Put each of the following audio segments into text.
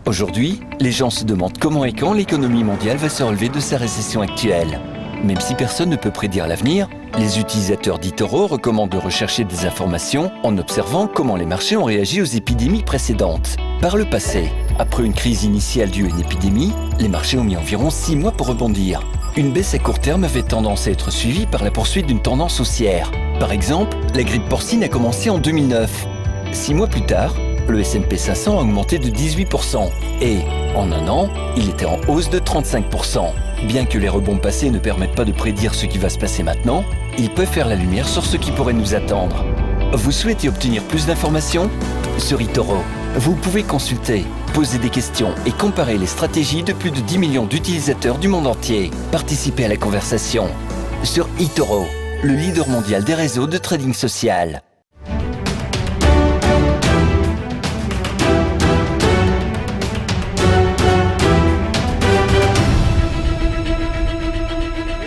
Aujourd'hui, les gens se demandent comment et quand l'économie mondiale va se relever de sa récession actuelle. Même si personne ne peut prédire l'avenir, les utilisateurs d'eToro recommandent de rechercher des informations en observant comment les marchés ont réagi aux épidémies précédentes. Par le passé, après une crise initiale due à une épidémie, les marchés ont mis environ 6 mois pour rebondir. Une baisse à court terme avait tendance à être suivie par la poursuite d'une tendance haussière. Par exemple, la grippe porcine a commencé en 2009. 6 mois plus tard, le S&P 500 a augmenté de 18% et, en un an, il était en hausse de 35%. Bien que les rebonds passés ne permettent pas de prédire ce qui va se passer maintenant, ils peuvent faire la lumière sur ce qui pourrait nous attendre. Vous souhaitez obtenir plus d'informations ? Sur eToro, vous pouvez consulter, poser des questions et comparer les stratégies de plus de 10 millions d'utilisateurs du monde entier. Participez à la conversation. Sur eToro, le leader mondial des réseaux de trading social.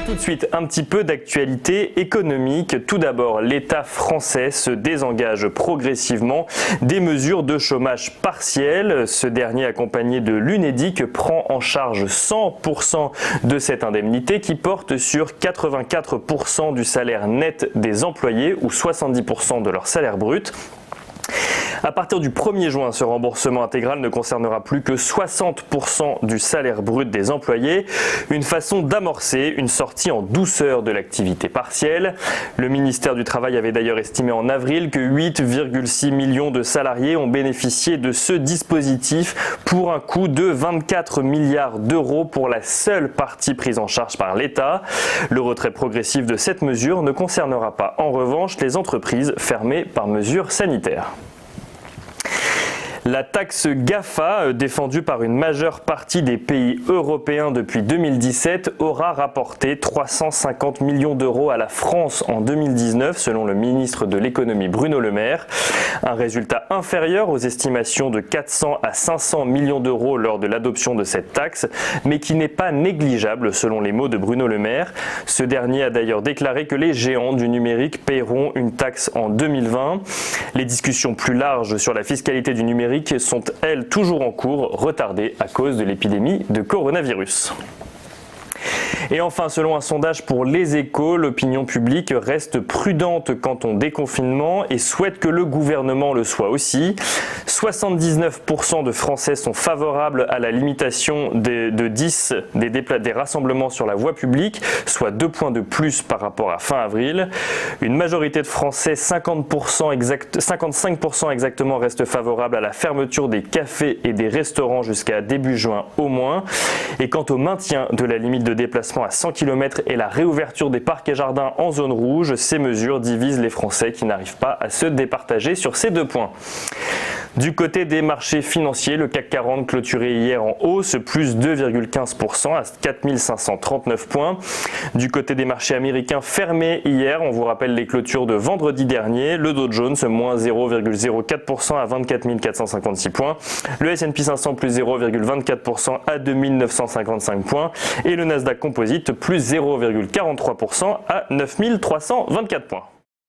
Tout de suite, un petit peu d'actualité économique. Tout d'abord, l'État français se désengage progressivement des mesures de chômage partiel. Ce dernier, accompagné de l'Unédic, prend en charge 100% de cette indemnité qui porte sur 84% du salaire net des employés ou 70% de leur salaire brut. À partir du 1er juin, ce remboursement intégral ne concernera plus que 60% du salaire brut des employés, une façon d'amorcer une sortie en douceur de l'activité partielle. Le ministère du Travail avait d'ailleurs estimé en avril que 8,6 millions de salariés ont bénéficié de ce dispositif pour un coût de 24 milliards d'euros pour la seule partie prise en charge par l'État. Le retrait progressif de cette mesure ne concernera pas en revanche les entreprises fermées par mesure sanitaire. La taxe GAFA, défendue par une majeure partie des pays européens depuis 2017, aura rapporté 350 millions d'euros à la France en 2019, selon le ministre de l'économie Bruno Le Maire. Un résultat inférieur aux estimations de 400 à 500 millions d'euros lors de l'adoption de cette taxe, mais qui n'est pas négligeable selon les mots de Bruno Le Maire. Ce dernier a d'ailleurs déclaré que les géants du numérique paieront une taxe en 2020. Les discussions plus larges sur la fiscalité du numérique sont, elles, toujours en cours, retardées à cause de l'épidémie de coronavirus. Et enfin, selon un sondage pour Les Échos, l'opinion publique reste prudente quant au déconfinement et souhaite que le gouvernement le soit aussi. 79% de Français sont favorables à la limitation de 10 des rassemblements sur la voie publique, soit 2 points de plus par rapport à fin avril. Une majorité de Français, 55% exactement, restent favorables à la fermeture des cafés et des restaurants jusqu'à début juin au moins. Et quant au maintien de la limite de déplacement à 100 km et la réouverture des parcs et jardins en zone rouge, ces mesures divisent les Français qui n'arrivent pas à se départager sur ces 2 points. Du côté des marchés financiers, le CAC 40 clôturé hier en hausse, plus 2,15% à 4539 points. Du côté des marchés américains fermés hier, on vous rappelle les clôtures de vendredi dernier, le Dow Jones moins 0,04% à 24 456 points, le S&P 500 plus 0,24% à 2955 points et le Nasdaq Composite plus 0,43% à 9324 points.